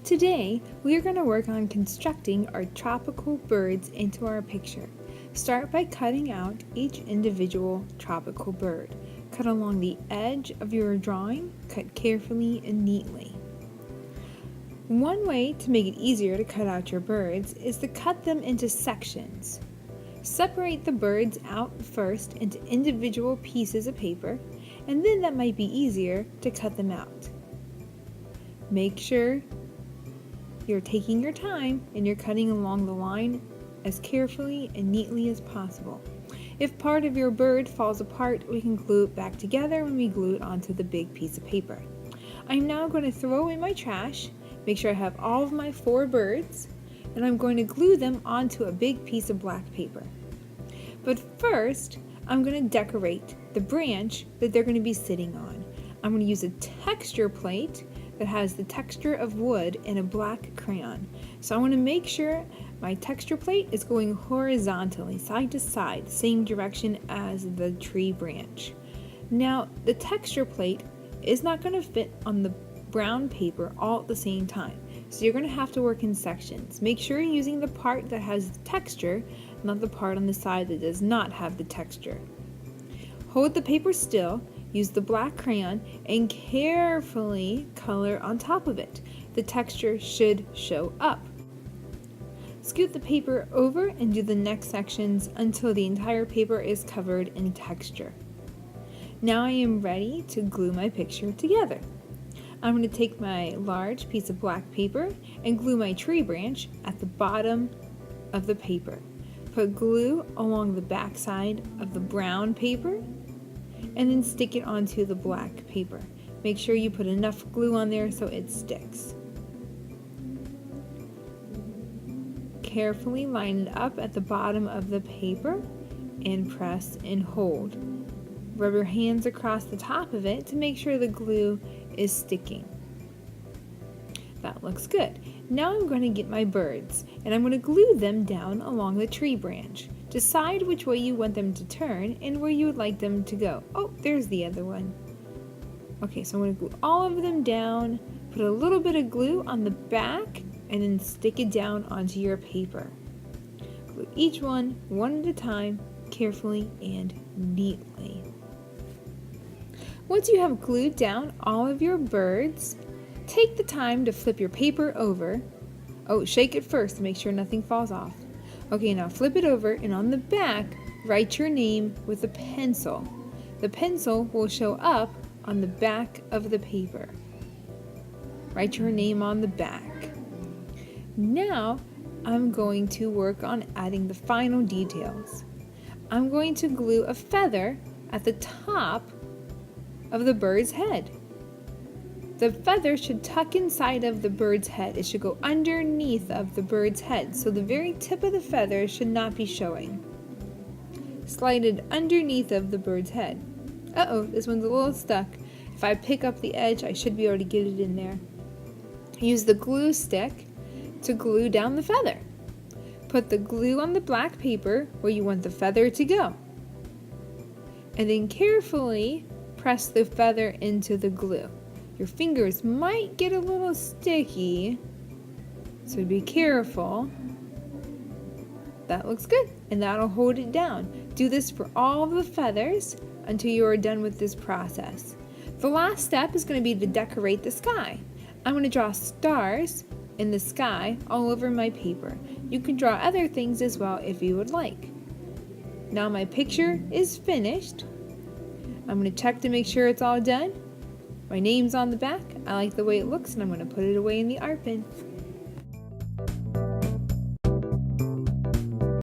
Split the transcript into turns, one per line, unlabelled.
Today, we are going to work on constructing our tropical birds into our picture. Start by cutting out each individual tropical bird. Cut along the edge of your drawing, cut carefully and neatly. One way to make it easier to cut out your birds is to cut them into sections. Separate the birds out first into individual pieces of paper, and then that might be easier to cut them out. Make sure you're taking your time and you're cutting along the line as carefully and neatly as possible. If part of your bird falls apart, we can glue it back together when we glue it onto the big piece of paper. I'm now going to throw away my trash, make sure I have all of my 4 birds, and I'm going to glue them onto a big piece of black paper. But first, I'm going to decorate the branch that they're going to be sitting on. I'm going to use a texture plate that has the texture of wood and a black crayon. So I want to make sure my texture plate is going horizontally, side to side, same direction as the tree branch. Now, the texture plate is not going to fit on the brown paper all at the same time. So you're going to have to work in sections. Make sure you're using the part that has the texture, not the part on the side that does not have the texture. Hold the paper still, use the black crayon, and carefully color on top of it. The texture should show up. Scoot the paper over and do the next sections until the entire paper is covered in texture. Now I am ready to glue my picture together. I'm going to take my large piece of black paper and glue my tree branch at the bottom of the paper. Put glue along the back side of the brown paper and then stick it onto the black paper. Make sure you put enough glue on there so it sticks. Carefully line it up at the bottom of the paper and press and hold. Rub your hands across the top of it to make sure the glue is sticking. That looks good. Now I'm going to get my birds and I'm going to glue them down along the tree branch. Decide which way you want them to turn and where you would like them to go. Oh, there's the other one. Okay, so I'm going to glue all of them down, put a little bit of glue on the back, and then stick it down onto your paper. Glue each one at a time, carefully and neatly. Once you have glued down all of your birds, take the time to flip your paper over. Oh, shake it first to make sure nothing falls off. Okay, now flip it over and on the back, write your name with a pencil. The pencil will show up on the back of the paper. Write your name on the back. Now, I'm going to work on adding the final details. I'm going to glue a feather at the top of the bird's head. The feather should tuck inside of the bird's head. It should go underneath of the bird's head, so the very tip of the feather should not be showing. Slide it underneath of the bird's head. Uh-oh, this one's a little stuck. If I pick up the edge, I should be able to get it in there. Use the glue stick to glue down the feather. Put the glue on the black paper where you want the feather to go. And then carefully press the feather into the glue. Your fingers might get a little sticky, so be careful. That looks good, and that'll hold it down. Do this for all of the feathers until you are done with this process. The last step is going to be to decorate the sky. I'm going to draw stars in the sky all over my paper. You can draw other things as well if you would like. Now my picture is finished. I'm going to check to make sure it's all done. My name's on the back. I like the way it looks and I'm going to put it away in the art bin.